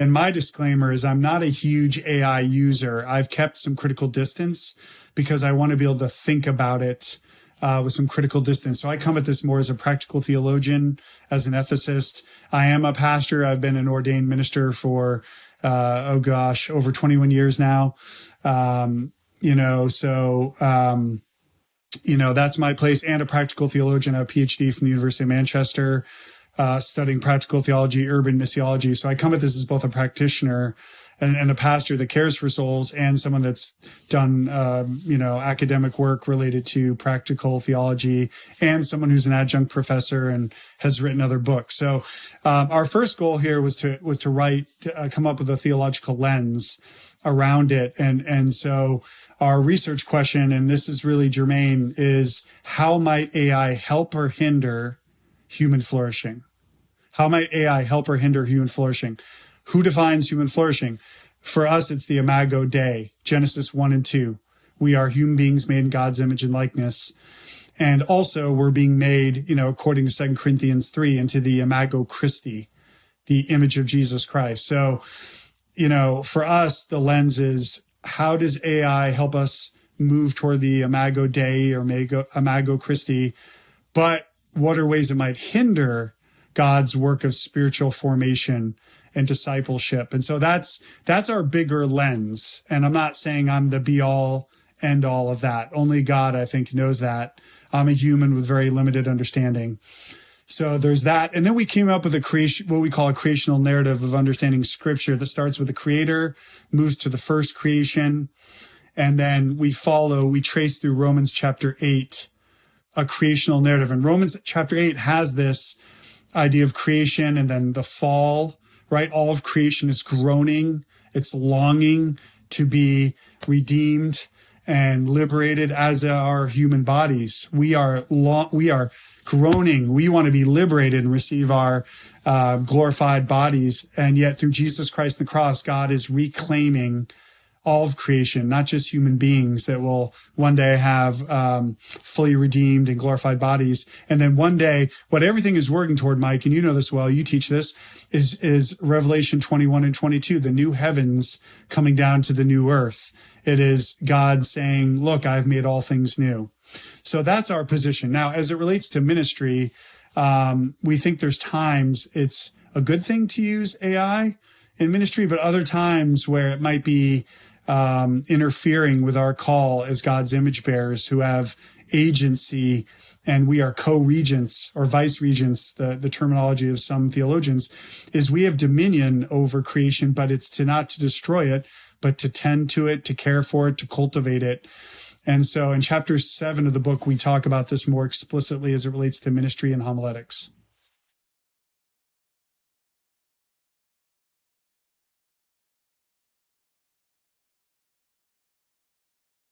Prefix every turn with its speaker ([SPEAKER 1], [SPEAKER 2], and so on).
[SPEAKER 1] And my disclaimer is I'm not a huge AI user. I've kept some critical distance because I want to be able to think about it with some critical distance. So I come at this more as a practical theologian, as an ethicist. I am a pastor. I've been an ordained minister for, over 21 years now. That's my place, and a practical theologian, a PhD from the University of Manchester, studying practical theology, urban missiology. So I come at this as both a practitioner and a pastor that cares for souls, and someone that's done, academic work related to practical theology, and someone who's an adjunct professor and has written other books. So, our first goal here was to come up with a theological lens around it. And so our research question, and this is really germane, is how might AI help or hinder human flourishing? How might AI help or hinder human flourishing? Who defines human flourishing? For us, it's the Imago Dei, Genesis 1 and 2. We are human beings made in God's image and likeness. And also we're being made, according to 2 Corinthians 3, into the Imago Christi, the image of Jesus Christ. So, for us, the lens is, how does AI help us move toward the Imago Dei or Imago Christi? But what are ways it might hinder God's work of spiritual formation and discipleship? And so that's our bigger lens. And I'm not saying I'm the be all end all of that. Only God, I think, knows that. I'm a human with very limited understanding. So there's that. And then we came up with what we call a creational narrative of understanding scripture that starts with the creator, moves to the first creation. And then we trace through Romans chapter 8, a creational narrative. And Romans chapter 8 has this idea of creation and then the fall, right? All of creation is groaning. It's longing to be redeemed and liberated, as are human bodies. We are groaning. We want to be liberated and receive our glorified bodies. And yet through Jesus Christ and the cross, God is reclaiming all of creation, not just human beings that will one day have fully redeemed and glorified bodies. And then one day, what everything is working toward, Mike, and you know this well, you teach this, is Revelation 21 and 22, the new heavens coming down to the new earth. It is God saying, look, I've made all things new. So that's our position. Now, as it relates to ministry, we think there's times it's a good thing to use AI in ministry, but other times where it might be interfering with our call as God's image bearers who have agency, and we are co-regents or vice-regents, the terminology of some theologians, is we have dominion over creation, but it's not to destroy it, but to tend to it, to care for it, to cultivate it. And so in chapter 7 of the book, we talk about this more explicitly as it relates to ministry and homiletics.